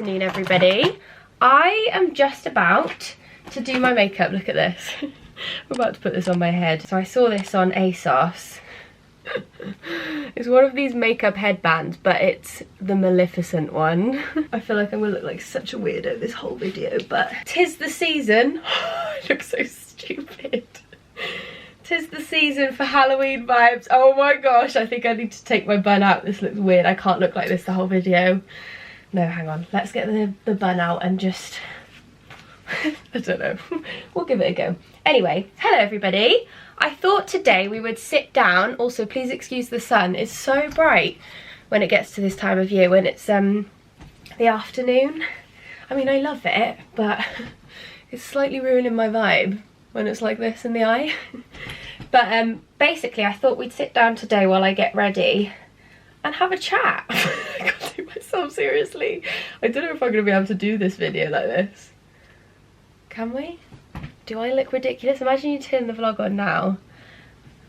afternoon, everybody. I am just about to do my makeup. Look at this. I'm about to put this on my head. So I saw this on ASOS. It's one of these makeup headbands, but it's the Maleficent one. I feel like I'm gonna look like such a weirdo this whole video, but 'tis the season. I look so stupid. 'Tis the season for Halloween vibes. Oh my gosh, I think I need to take my bun out. This looks weird. I can't look like this the whole video. No, hang on. Let's get the bun out and just... I don't know. We'll give it a go. Anyway, hello everybody. I thought today we would sit down. Also, please excuse the sun. It's so bright when it gets to this time of year, when it's the afternoon. I mean, I love it, but it's slightly ruining my vibe when it's like this in the eye. But basically, I thought we'd sit down today while I get ready and have a chat. I can't take myself seriously. I don't know if I'm going to be able to do this video like this. Can we? Do I look ridiculous? Imagine you turn the vlog on now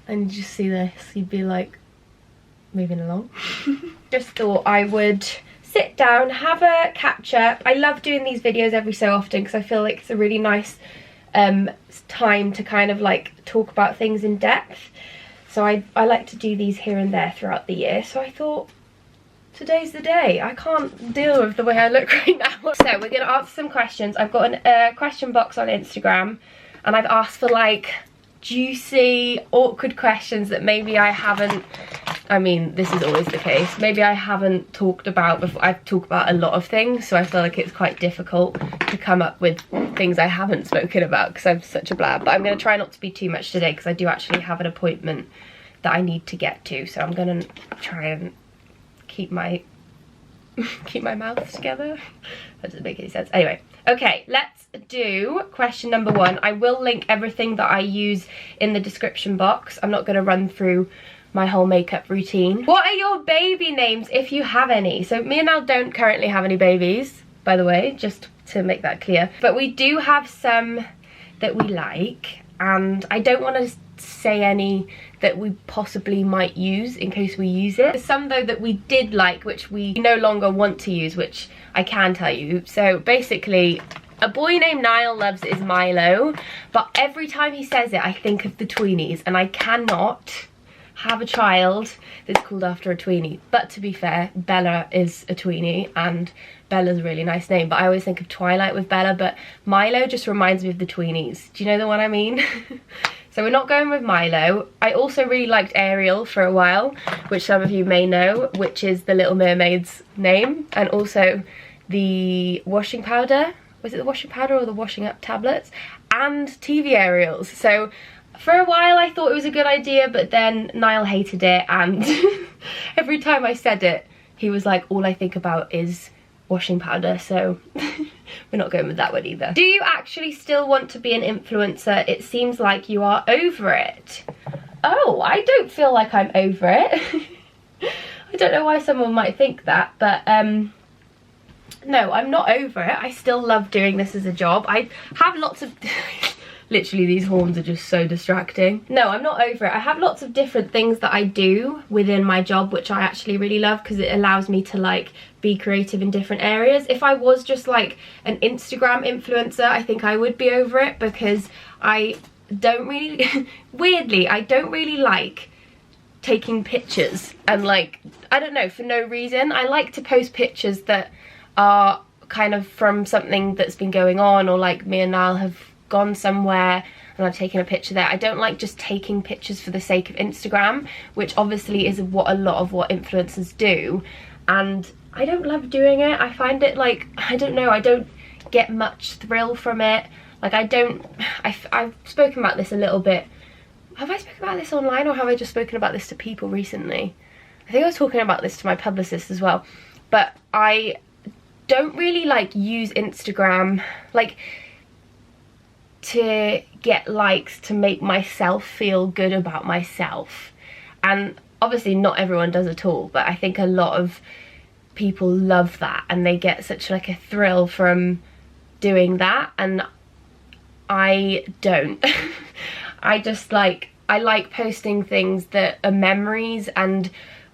and you just see this. You'd be like, moving along. Just thought I would sit down, have a catch up. I love doing these videos every so often because I feel like it's a really nice time to kind of like talk about things in depth. So I like to do these here and there throughout the year. So I thought, today's the day. I can't deal with the way I look right now. So we're gonna answer some questions. I've got a question box on Instagram and I've asked for like juicy, awkward questions that maybe I haven't, I mean, this is always the case, maybe I haven't talked about before. I've talked about a lot of things, so I feel like it's quite difficult to come up with things I haven't spoken about because I'm such a blab. But I'm going to try not to be too much today because I do actually have an appointment that I need to get to, so I'm going to try and keep my mouth together. That doesn't make any sense. Anyway, okay, let's do question number 1. I will link everything that I use in the description box. I'm not going to run through my whole makeup routine. What are your baby names if you have any? So me and Al don't currently have any babies, by the way, just to make that clear. But we do have some that we like, and I don't want to say any that we possibly might use in case we use it. There's some though that we did like which we no longer want to use, which I can tell you. So basically, a boy named Niall loves is Milo, but every time he says it I think of the tweenies, and I cannot have a child that's called after a tweenie. But to be fair, Bella is a tweenie and Bella's a really nice name, but I always think of Twilight with Bella, but Milo just reminds me of the tweenies. Do you know the one I mean? So we're not going with Milo. I also really liked Ariel for a while, which some of you may know, which is the Little Mermaid's name, and also the washing powder. Was it the washing powder or the washing up tablets? And TV Ariels. So for a while I thought it was a good idea, but then Niall hated it, and every time I said it, he was like, all I think about is washing powder, so we're not going with that one either. Do you actually still want to be an influencer? It seems like you are over it. Oh, I don't feel like I'm over it. I don't know why someone might think that, but no, I'm not over it. I still love doing this as a job. I have lots of... Literally, these horns are just so distracting. No, I'm not over it. I have lots of different things that I do within my job, which I actually really love because it allows me to like be creative in different areas. If I was just like an Instagram influencer, I think I would be over it because I don't really, weirdly, I don't really like taking pictures and like, I don't know, for no reason. I like to post pictures that are kind of from something that's been going on, or like me and Niall have gone somewhere and I've taken a picture there. I don't like just taking pictures for the sake of Instagram, which obviously is what a lot of what influencers do, and I don't love doing it. I find it like, I don't know, I don't get much thrill from it. Like I've spoken about this a little bit. Have I spoken about this online, or have I just spoken about this to people recently? I think I was talking about this to my publicist as well, but I don't really like use Instagram like to get likes to make myself feel good about myself. And obviously not everyone does at all, but I think a lot of people love that and they get such like a thrill from doing that, and I don't. I just like, I like posting things that are memories, and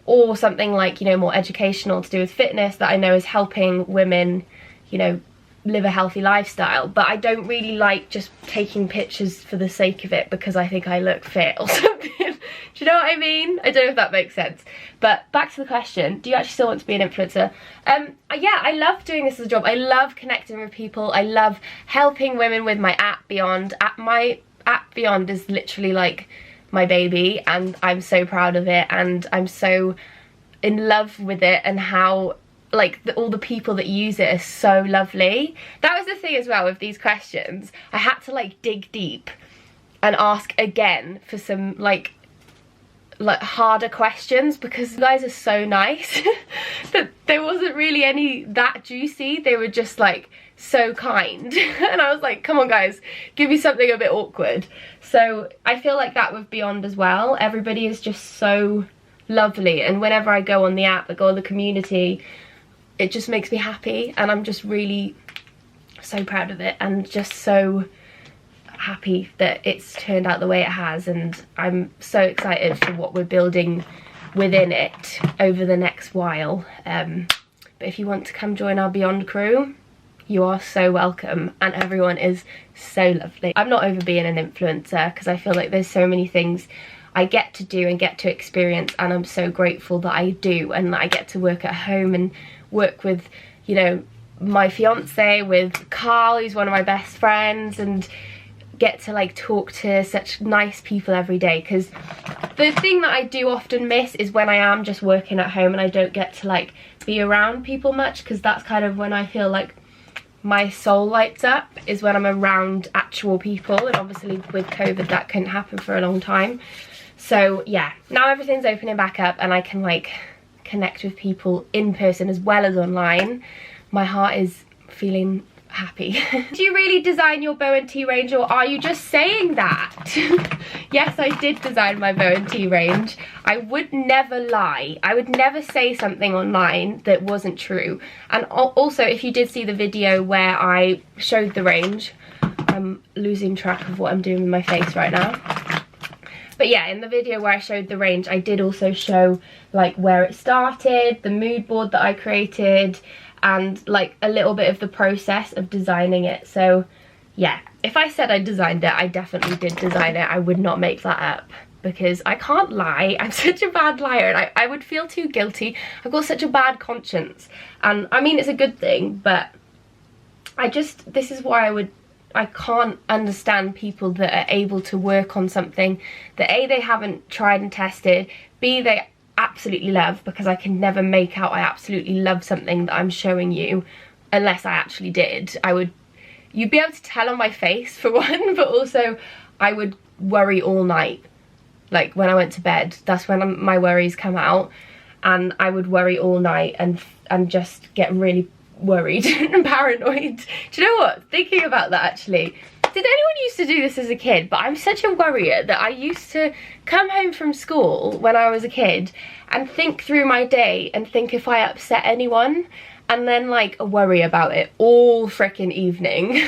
or something like, you know, more educational to do with fitness that I know is helping women you know, live a healthy lifestyle, but I don't really like just taking pictures for the sake of it because I think I look fit or something. Do you know what I mean? I don't know if that makes sense. But back to the question, do you actually still want to be an influencer? Yeah, I love doing this as a job. I love connecting with people. I love helping women with my app Beyond. My app Beyond is literally like my baby, and I'm so proud of it, and I'm so in love with it, and how like all the people that use it are so lovely. That was the thing as well with these questions. I had to like dig deep and ask again for some like harder questions, because you guys are so nice that there wasn't really any that juicy. They were just like so kind and I was like, come on guys, give me something a bit awkward. So I feel like that with Beyond as well. Everybody is just so lovely, and whenever I go on the app, I go on the community, it just makes me happy, and I'm just really so proud of it and just so happy that it's turned out the way it has, and I'm so excited for what we're building within it over the next while. But if you want to come join our Beyond crew, you are so welcome, and everyone is so lovely. I'm not over being an influencer because I feel like there's so many things I get to do and get to experience, and I'm so grateful that I do, and that I get to work at home and work with, you know, my fiance, with Carl, who's one of my best friends, and get to like talk to such nice people every day. Because the thing that I do often miss is when I am just working at home and I don't get to like be around people much, because that's kind of when I feel like my soul lights up, is when I'm around actual people, and obviously with COVID that couldn't happen for a long time. So yeah, now everything's opening back up and I can like connect with people in person as well as online. My heart is feeling happy. Do you really design your bow and tea range, or are you just saying that? Yes, I did design my bow and tea range. I would never lie. I would never say something online that wasn't true. And also, if you did see the video where I showed the range, I'm losing track of what I'm doing with my face right now. But yeah, in the video where I showed the range, I did also show like where it started, the mood board that I created, and like a little bit of the process of designing it. So yeah, if I said I designed it, I definitely did design it. I would not make that up, because I can't lie. I'm such a bad liar, and I would feel too guilty. I've got such a bad conscience, and I mean, it's a good thing, but this is why I can't understand people that are able to work on something that A, they haven't tried and tested, B, they absolutely love, because I can never make out I absolutely love something that I'm showing you unless I actually did. You'd be able to tell on my face for one, but also I would worry all night. Like when I went to bed, that's when my worries come out, and I would worry all night and just get really worried and paranoid. Do you know what? Thinking about that actually, did anyone used to do this as a kid? But I'm such a worrier that I used to come home from school when I was a kid and think through my day and think if I upset anyone, and then like worry about it all frickin' evening.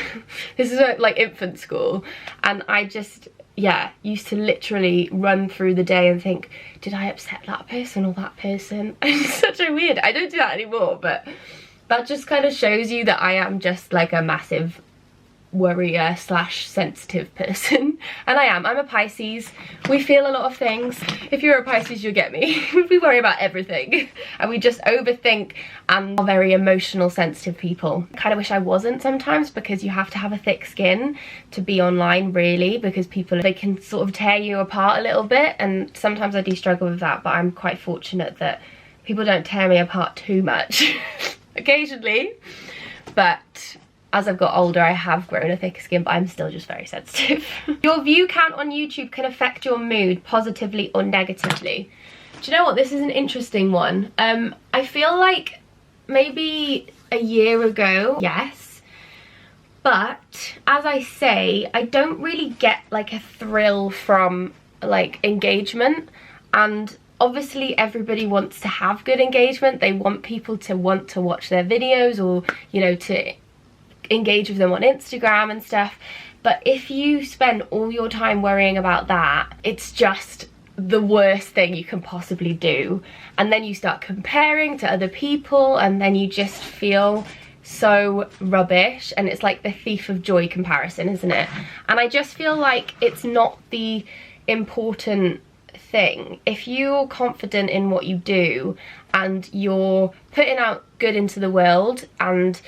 This is like infant school, and I just, yeah, used to literally run through the day and think, did I upset that person or that person? It's such a weird, I don't do that anymore, but that just kind of shows you that I am just like a massive worrier slash sensitive person. And I'm a Pisces. We feel a lot of things. If you're a Pisces, you'll get me. We worry about everything and we just overthink, and are very emotional, sensitive people. Kind of wish I wasn't sometimes, because you have to have a thick skin to be online, really, because they can sort of tear you apart a little bit, and sometimes I do struggle with that, but I'm quite fortunate that people don't tear me apart too much. Occasionally, but as I've got older, I have grown a thicker skin, but I'm still just very sensitive. Your view count on YouTube can affect your mood positively or negatively. Do you know what? This is an interesting one. I feel like maybe a year ago, yes, but as I say, I don't really get like a thrill from like engagement, and obviously everybody wants to have good engagement. They want people to want to watch their videos, or, you know, to engage with them on Instagram and stuff. But if you spend all your time worrying about that, it's just the worst thing you can possibly do. And then you start comparing to other people, and then you just feel so rubbish, and it's like the thief of joy comparison, isn't it? And I just feel like it's not the important thing. If you're confident in what you do and you're putting out good into the world, and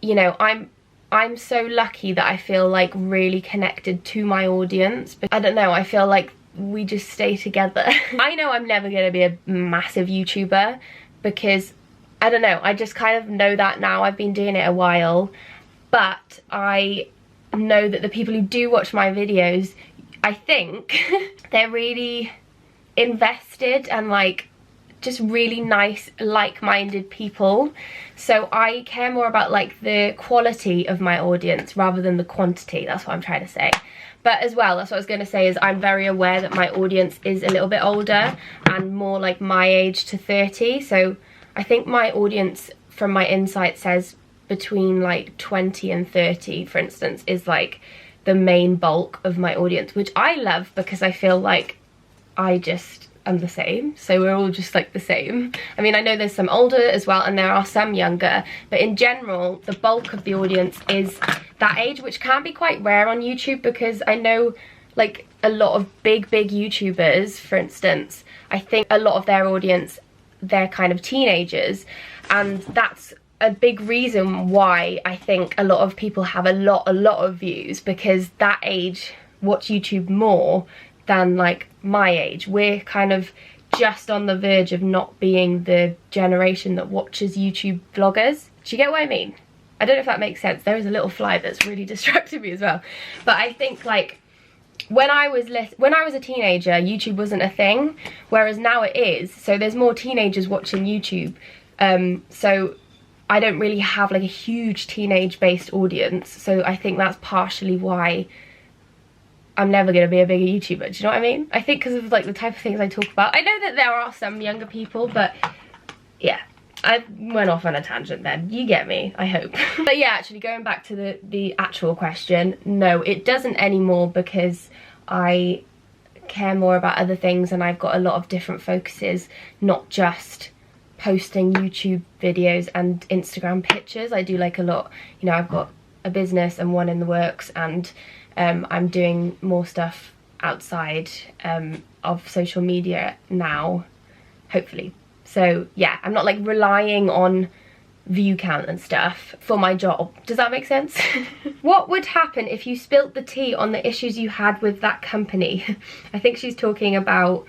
you know, I'm so lucky that I feel like really connected to my audience. But I don't know, I feel like we just stay together. I know I'm never going to be a massive YouTuber because, I don't know, I just kind of know that now. I've been doing it a while, but I know that the people who do watch my videos, I think they're really invested and like just really nice, like-minded people. So I care more about like the quality of my audience rather than the quantity. That's what I'm trying to say. But as well, that's what I was going to say, is I'm very aware that my audience is a little bit older and more like my age to 30. So I think my audience, from my insight, says between like 20 and 30, for instance, is like the main bulk of my audience, which I love because I feel like I'm the same. So we're all just like the same. I mean, I know there's some older as well and there are some younger, but in general, the bulk of the audience is that age, which can be quite rare on YouTube, because I know like a lot of big YouTubers, for instance, I think a lot of their audience, they're kind of teenagers, and that's a big reason why I think a lot of people have a lot of views, because that age watch YouTube more than like my age. We're kind of just on the verge of not being the generation that watches YouTube vloggers. Do you get what I mean? I don't know if that makes sense. There is a little fly that's really distracted me as well. But I think like when I was a teenager, YouTube wasn't a thing, whereas now it is. So there's more teenagers watching YouTube. So I don't really have like a huge teenage based audience. So I think that's partially why I'm never going to be a bigger YouTuber. Do you know what I mean? I think because of like the type of things I talk about. I know that there are some younger people, but yeah, I went off on a tangent then. You get me, I hope. But yeah, actually going back to the actual question, no, it doesn't anymore, because I care more about other things and I've got a lot of different focuses, not just posting YouTube videos and Instagram pictures. I do like a lot, you know, I've got a business and one in the works, and I'm doing more stuff outside of social media now, hopefully. So yeah, I'm not like relying on view count and stuff for my job. Does that make sense? What would happen if you spilt the tea on the issues you had with that company? I think she's talking about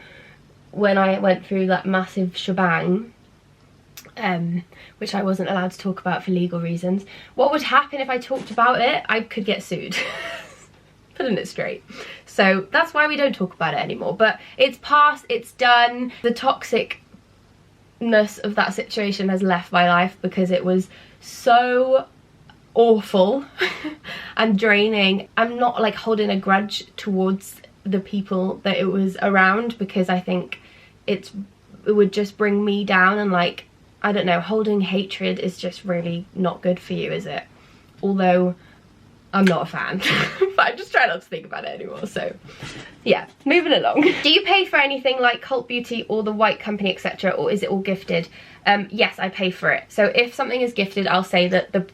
when I went through that massive shebang, which I wasn't allowed to talk about for legal reasons. What would happen if I talked about it? I could get sued. Putting it straight. So that's why we don't talk about it anymore. But it's past, it's done. The toxicness of that situation has left my life, because it was so awful and draining. I'm not like holding a grudge towards the people that it was around, because I think it would just bring me down, and like, I don't know, holding hatred is just really not good for you, is it? Although I'm not a fan, but I'm just trying not to think about it anymore. So yeah, moving along. Do you pay for anything like Cult Beauty or the White Company, etc., or is it all gifted? Yes, I pay for it. So if something is gifted, I'll say that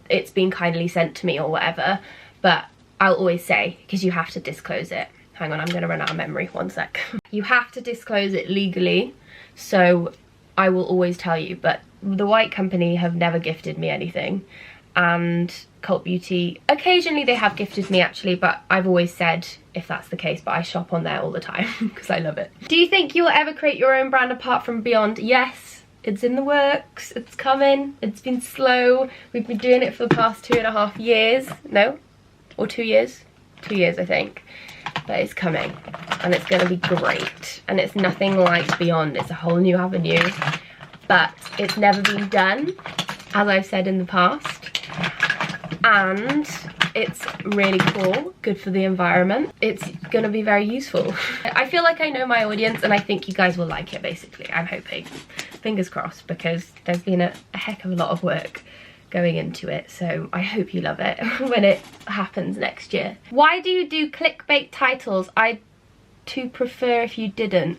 it's been kindly sent to me or whatever, but I'll always say, because you have to disclose it. Hang on, I'm gonna run out of memory, one sec. You have to disclose it legally, so I will always tell you. But the White Company have never gifted me anything, and Cult Beauty, occasionally they have gifted me actually, but I've always said if that's the case, but I shop on there all the time because I love it. Do you think you'll ever create your own brand apart from Beyond? Yes, it's in the works, it's coming. It's been slow. We've been doing it for the past 2.5 years. No? Or 2 years? 2 years, I think. But it's coming and it's gonna be great. And it's nothing like Beyond, it's a whole new avenue, but it's never been done, as I've said in the past. And it's really cool, good for the environment. It's gonna be very useful. I feel like I know my audience and I think you guys will like it, basically. I'm hoping. Fingers crossed, because there's been a heck of a lot of work going into it, so I hope you love it when it happens next year. Why do you do clickbait titles? I'd prefer if you didn't.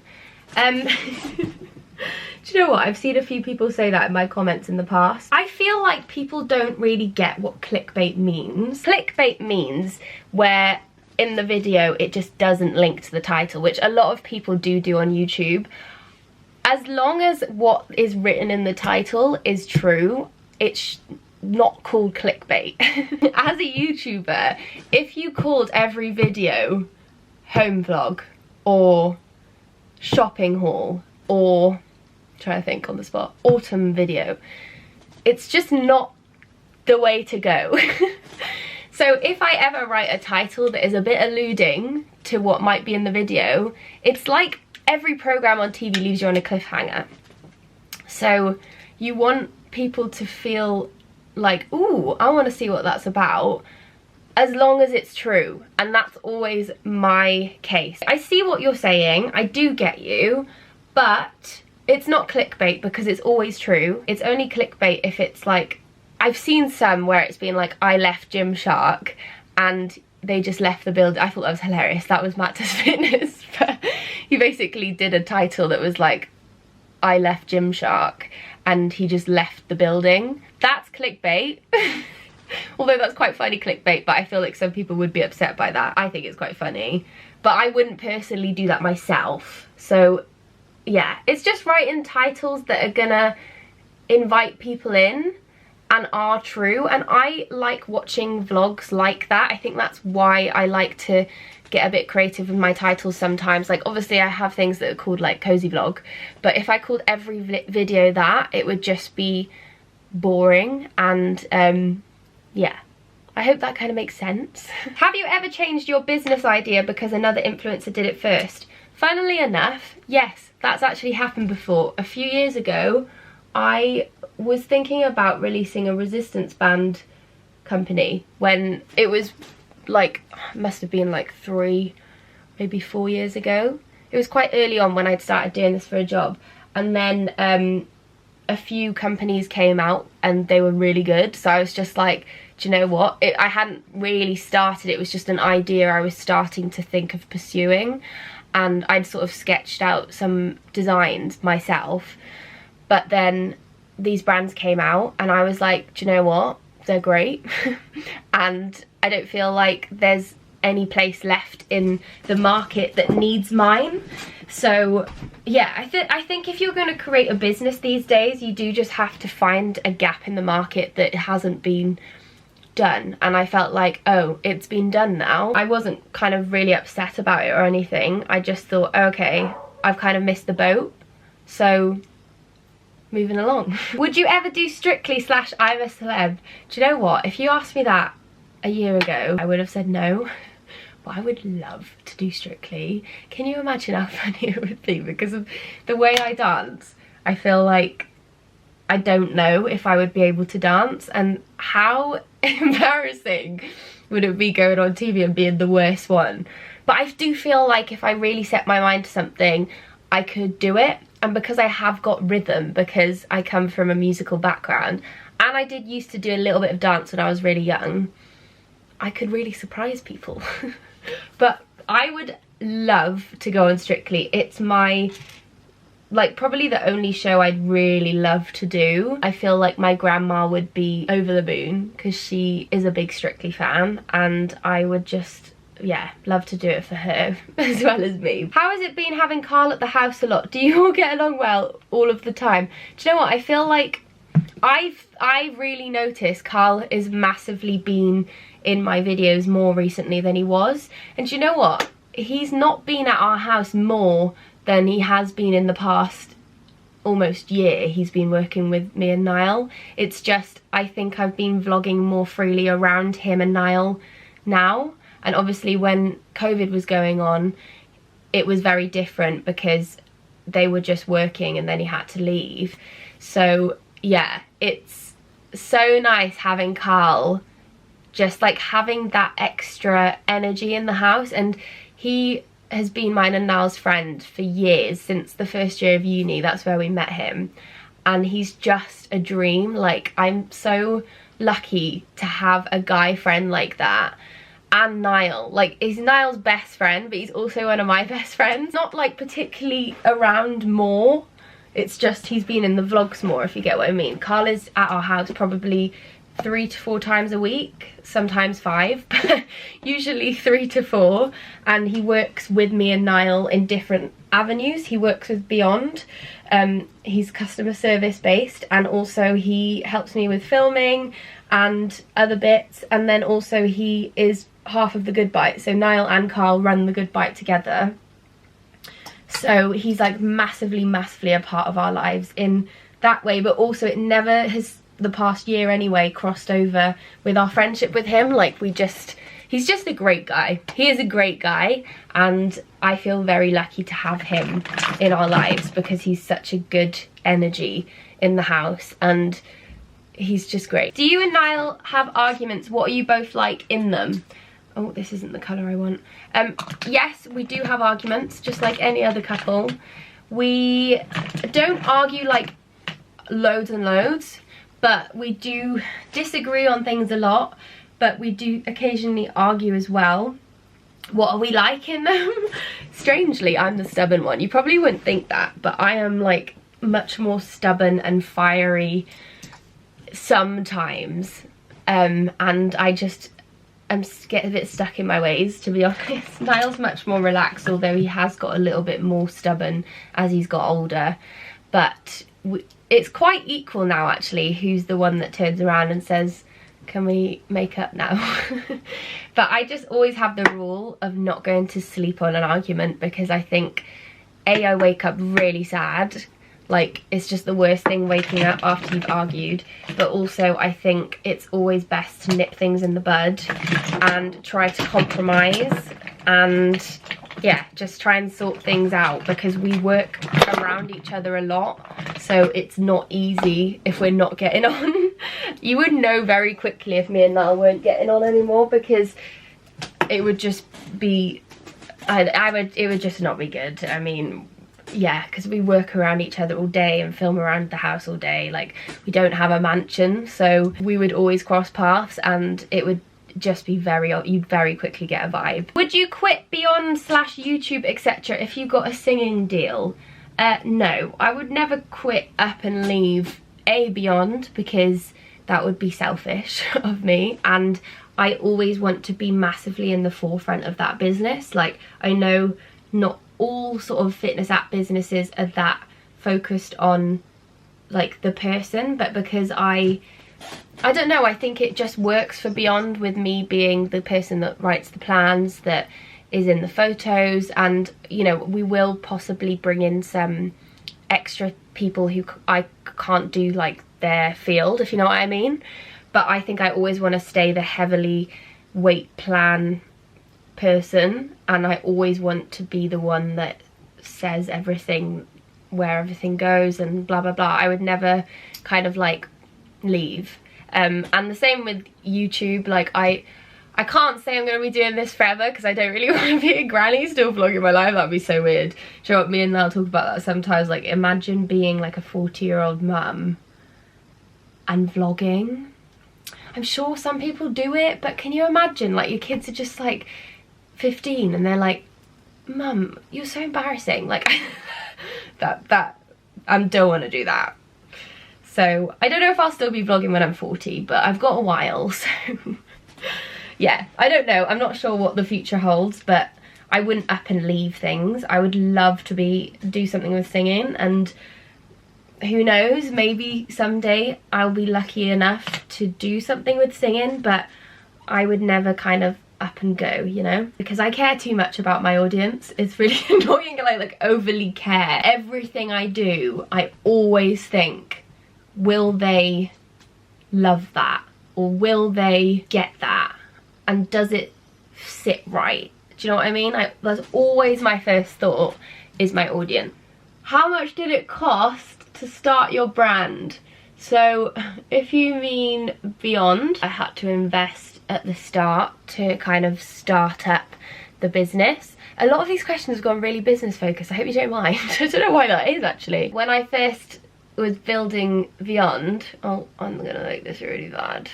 Do you know what? I've seen a few people say that in my comments in the past. I feel like people don't really get what clickbait means. Clickbait means where in the video it just doesn't link to the title, which a lot of people do on YouTube. As long as what is written in the title is true, it's not called clickbait. As a YouTuber, if you called every video home vlog or shopping haul or, trying to think on the spot, autumn video, it's just not the way to go. So if I ever write a title that is a bit alluding to what might be in the video, it's like every program on TV leaves you on a cliffhanger. So you want people to feel like, ooh, I want to see what that's about, as long as it's true. And that's always my case. I see what you're saying, I do get you, but it's not clickbait because it's always true. It's only clickbait if it's like, I've seen some where it's been like, I left Gymshark, and they just left the building. I thought that was hilarious. That was Matt Does Fitness. But he basically did a title that was like, I left Gymshark, and he just left the building. That's clickbait. Although that's quite funny clickbait, but I feel like some people would be upset by that. I think it's quite funny, but I wouldn't personally do that myself. So yeah, it's just writing titles that are gonna invite people in and are true. And I like watching vlogs like that. I think that's why I like to get a bit creative with my titles sometimes. Like obviously I have things that are called like cozy vlog, but if I called every video that, it would just be boring. And yeah, I hope that kind of makes sense. Have you ever changed your business idea because another influencer did it first? Funnily enough, yes, that's actually happened before. A few years ago, I was thinking about releasing a resistance band company when it was like, must have been like 3, maybe 4 years ago. It was quite early on when I'd started doing this for a job. And then a few companies came out and they were really good. So I was just like, do you know what? I hadn't really started, it was just an idea I was starting to think of pursuing. And I'd sort of sketched out some designs myself. But then these brands came out and I was like, do you know what? They're great. And I don't feel like there's any place left in the market that needs mine. So yeah, I think if you're going to create a business these days, you do just have to find a gap in the market that hasn't been done. And I felt like, oh, it's been done now. I wasn't kind of really upset about it or anything. I just thought, okay, I've kind of missed the boat, so moving along. Would you ever do Strictly / I'm a Celeb? Do you know what? If you asked me that a year ago, I would have said no. But I would love to do Strictly. Can you imagine how funny it would be? Because of the way I dance, I feel like I don't know if I would be able to dance, and how embarrassing would it be going on TV and being the worst one. But I do feel like if I really set my mind to something, I could do it. And because I have got rhythm, because I come from a musical background, and I did used to do a little bit of dance when I was really young, I could really surprise people. But I would love to go on Strictly. It's my, like, probably the only show I'd really love to do. I feel like my grandma would be over the moon because she is a big Strictly fan, and I would just, yeah, love to do it for her as well as me. How has it been having Carl at the house a lot? Do you all get along well all of the time? Do you know what? I feel like I've really noticed Carl is massively been in my videos more recently than he was. And do you know what? He's not been at our house more than he has been in the past almost year he's been working with me and Niall. It's just, I think I've been vlogging more freely around him and Niall now. And obviously when COVID was going on, it was very different because they were just working and then he had to leave. So yeah, it's so nice having Carl, just like having that extra energy in the house. And he has been mine and Niall's friend for years, since the first year of uni. That's where we met him, and he's just a dream. Like, I'm so lucky to have a guy friend like that. And Niall, like, he's Niall's best friend, but he's also one of my best friends. Not like particularly around more, It's just he's been in the vlogs more, if you get what I mean. Carl is at our house probably 3 to 4 times a week, sometimes 5, but usually 3 to 4, and he works with me and Niall in different avenues. He works with Beyond, he's customer service based, and also he helps me with filming and other bits, and then also he is half of the Good Bite, so Niall and Carl run the Good Bite together. So he's like massively a part of our lives in that way, but also it never has, the past year anyway, crossed over with our friendship with him. Like he's just a great guy. He is a great guy, and I feel very lucky to have him in our lives because he's such a good energy in the house and he's just great. Do you and Niall have arguments? What are you both like in them? Oh, this isn't the colour I want. Yes, we do have arguments, just like any other couple. We don't argue like loads and loads, but we do disagree on things a lot, but we do occasionally argue as well. What are we like in them? Strangely, I'm the stubborn one. You probably wouldn't think that, but I am like much more stubborn and fiery sometimes, and I'm get a bit stuck in my ways, to be honest. Niall's much more relaxed, although he has got a little bit more stubborn as he's got older, but it's quite equal now actually, who's the one that turns around and says, can we make up now? But I just always have the rule of not going to sleep on an argument, because I think I wake up really sad. Like, it's just the worst thing waking up after you've argued, but also I think it's always best to nip things in the bud and try to compromise and yeah, just try and sort things out, because we work around each other a lot, so it's not easy if we're not getting on. You would know very quickly if me and Niall weren't getting on anymore, because it would just be, it would just not be good. I mean, yeah, because we work around each other all day and film around the house all day. Like, we don't have a mansion, so we would always cross paths and it would just be you'd very quickly get a vibe. Would you quit Beyond / YouTube etc if you got a singing deal? No, I would never quit up and leave Beyond, because that would be selfish of me, and I always want to be massively in the forefront of that business. Like, I know not all sort of fitness app businesses are that focused on like the person, but because I don't know, I think it just works for Beyond, with me being the person that writes the plans, that is in the photos, and you know, we will possibly bring in some extra people who I can't do like their field, if you know what I mean. But I think I always want to stay the heavily weight plan person, and I always want to be the one that says everything, where everything goes and blah blah blah. I would never kind of like leave. And the same with YouTube. Like, I can't say I'm going to be doing this forever, because I don't really want to be a granny still vlogging my life. That'd be so weird. Do you know what, me and Niall talk about that sometimes. Like, imagine being like a 40-year-old mum and vlogging. I'm sure some people do it, but can you imagine, like, your kids are just like 15 and they're like, Mum, you're so embarrassing. Like, I don't want to do that. So I don't know if I'll still be vlogging when I'm 40, but I've got a while, so yeah, I don't know. I'm not sure what the future holds, but I wouldn't up and leave things. I would love to do something with singing, and who knows, maybe someday I'll be lucky enough to do something with singing, but I would never kind of up and go, you know, because I care too much about my audience. It's really annoying, and I like overly care. Everything I do, I always think, will they love that, or will they get that, and does it sit right? Do you know what I mean? That's always my first thought, is my audience. How much did it cost to start your brand? So if you mean Beyond, I had to invest at the start to kind of start up the business. A lot of these questions have gone really business focused. I hope you don't mind. I don't know why that is actually. When I first was building Beyond, oh, I'm gonna make this really bad.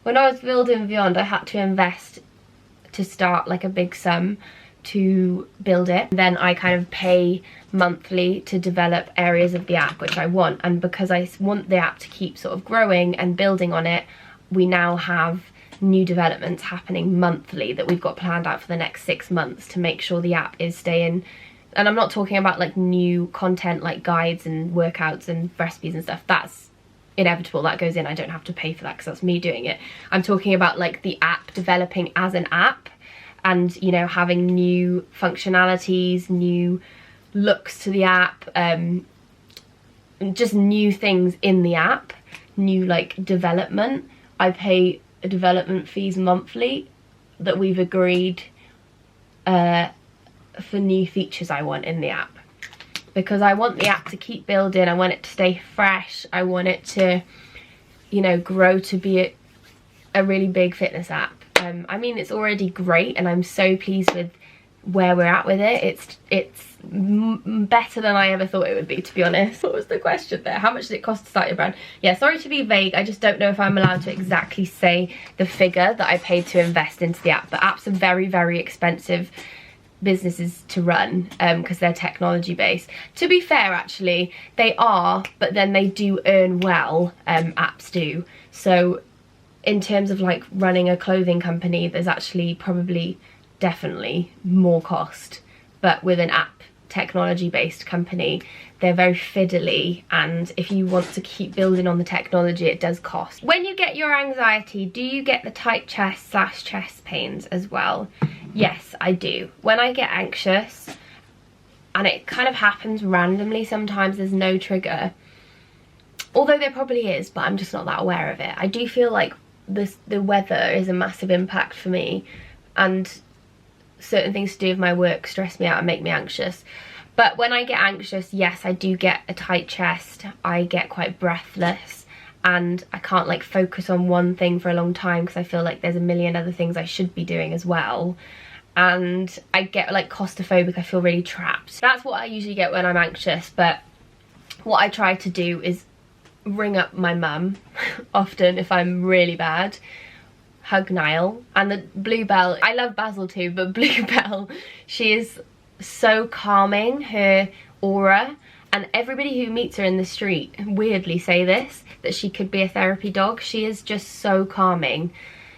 When I was building Beyond, I had to invest to start like a big sum to build it. Then I kind of pay monthly to develop areas of the app which I want, and because I want the app to keep sort of growing and building on it, we now have new developments happening monthly that we've got planned out for the next 6 months to make sure the app is staying. And I'm not talking about like new content like guides and workouts and recipes and stuff. That's inevitable, that goes in. I don't have to pay for that because that's me doing it. I'm talking about like the app developing as an app, and you know, having new functionalities, new looks to the app, just new things in the app, new like development. I pay development fees monthly that we've agreed for new features I want in the app, because I want the app to keep building. I want it to stay fresh. I want it to, you know, grow to be a really big fitness app. I mean, it's already great and I'm so pleased with where we're at with it. It's better than I ever thought it would be, to be honest. What was the question there? How much does it cost to start your brand? Yeah, sorry to be vague. I just don't know if I'm allowed to exactly say the figure that I paid to invest into the app. But apps are very, very expensive businesses to run because they're technology based. To be fair, actually, they are, but then they do earn well, apps do. So in terms of like running a clothing company, there's actually probably definitely more cost, but with an app technology based company, they're very fiddly, and if you want to keep building on the technology, it does cost. When you get your anxiety, do you get the tight chest / chest pains as well? Yes, I do. When I get anxious, and it kind of happens randomly sometimes, there's no trigger, although there probably is, but I'm just not that aware of it. I do feel like the weather is a massive impact for me, and certain things to do with my work stress me out and make me anxious. But when I get anxious, yes, I do get a tight chest. I get quite breathless, and I can't like focus on one thing for a long time because I feel like there's a million other things I should be doing as well. And I get like claustrophobic. I feel really trapped. That's what I usually get when I'm anxious. But what I try to do is ring up my mum often if I'm really bad, hug Niall, and the Bluebell. I love Basil too, but Bluebell, she is so calming, her aura, and everybody who meets her in the street weirdly say this, that she could be a therapy dog. She is just so calming.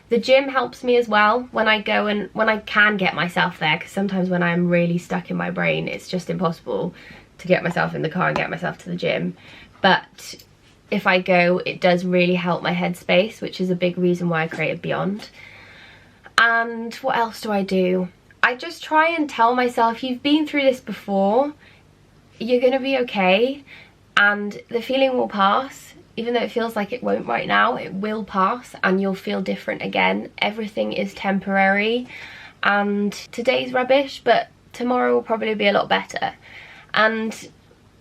The gym helps me as well when I go, and when I can get myself there, because sometimes when I'm really stuck in my brain, it's just impossible to get myself in the car and get myself to the gym. But if I go, it does really help my headspace, which is a big reason why I created Beyond. And what else do? I just try and tell myself, you've been through this before, you're gonna be okay, and the feeling will pass. Even though it feels like it won't right now, it will pass and you'll feel different again. Everything is temporary, and today's rubbish, but tomorrow will probably be a lot better. And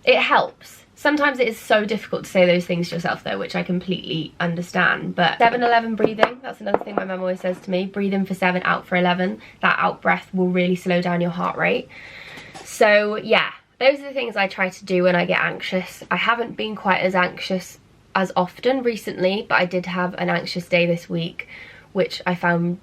it helps. Sometimes it is so difficult to say those things to yourself though, which I completely understand. But 7-11 breathing, that's another thing my mum always says to me. Breathe in for 7, out for 11. That out breath will really slow down your heart rate. So yeah, those are the things I try to do when I get anxious. I haven't been quite as anxious as often recently, but I did have an anxious day this week, which I found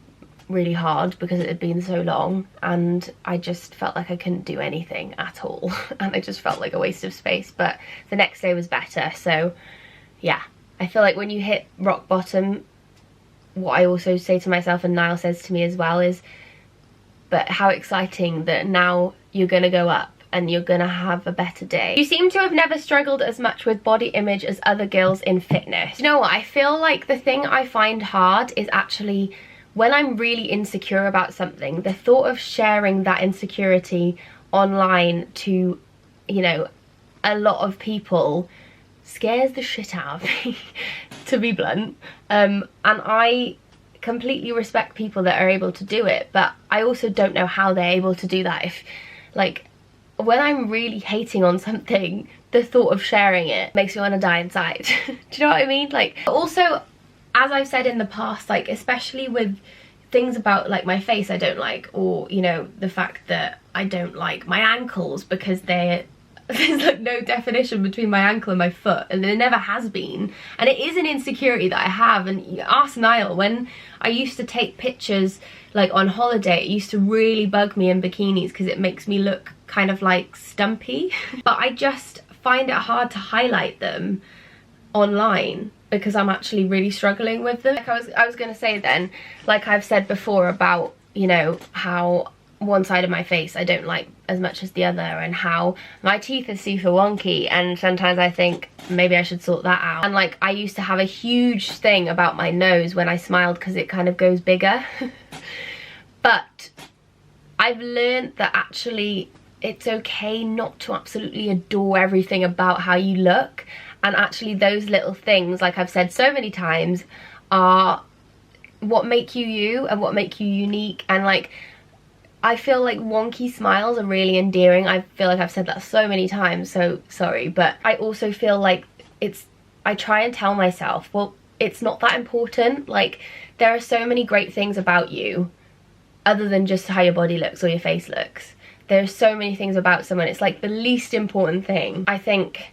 really hard because it had been so long, and I just felt like I couldn't do anything at all and I just felt like a waste of space. But the next day was better. So yeah, I feel like when you hit rock bottom, what I also say to myself, and Niall says to me as well, is but how exciting that now you're gonna go up and you're gonna have a better day. You seem to have never struggled as much with body image as other girls in fitness. You know what, I feel like the thing I find hard is actually when I'm really insecure about something, the thought of sharing that insecurity online to, you know, a lot of people scares the shit out of me, to be blunt. And I completely respect people that are able to do it, but I also don't know how they're able to do that. If, like, when I'm really hating on something, the thought of sharing it makes me want to die inside. Do you know what I mean? Like, also, as I've said in the past, like especially with things about like my face I don't like, or you know, the fact that I don't like my ankles because they're there's like no definition between my ankle and my foot, and there never has been. And it is an insecurity that I have. And ask Niall, when I used to take pictures like on holiday, it used to really bug me in bikinis because it makes me look kind of like stumpy. But I just find it hard to highlight them online because I'm actually really struggling with them. Like I was gonna say then, like I've said before about, you know, how one side of my face I don't like as much as the other, and how my teeth are super wonky, and sometimes I think maybe I should sort that out. And like I used to have a huge thing about my nose when I smiled because it kind of goes bigger. But I've learned that actually it's okay not to absolutely adore everything about how you look, and actually those little things, like I've said so many times, are what make you you and what make you unique. And like I feel like wonky smiles are really endearing. I feel like I've said that so many times, so sorry. But I also feel like I try and tell myself, well, it's not that important. Like there are so many great things about you other than just how your body looks or your face looks. There's so many things about someone. It's like the least important thing. I think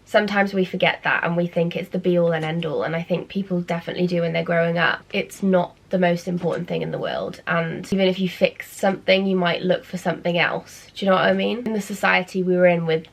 sometimes we forget that and we think it's the be all and end all, and I think people definitely do when they're growing up. It's not the most important thing in the world, and even if you fix something, you might look for something else. Do you know what I mean? In the society we were in with,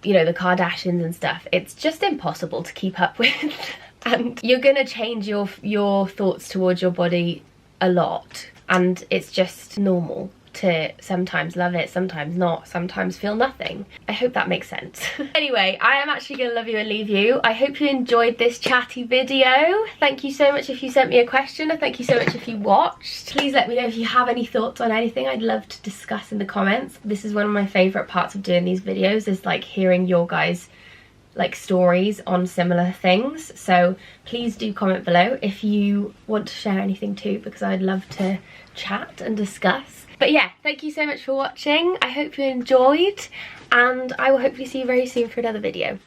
you know, the Kardashians and stuff, it's just impossible to keep up with. And you're gonna change your thoughts towards your body a lot, and it's just normal to sometimes love it, sometimes not, sometimes feel nothing. I hope that makes sense. Anyway, I am actually gonna love you and leave you. I hope you enjoyed this chatty video. Thank you so much if you sent me a question, and thank you so much if you watched. Please let me know if you have any thoughts on anything I'd love to discuss in the comments. This is one of my favourite parts of doing these videos, is like hearing your guys' like stories on similar things. So please do comment below if you want to share anything too, because I'd love to chat and discuss. But yeah, thank you so much for watching. I hope you enjoyed, and I will hopefully see you very soon for another video.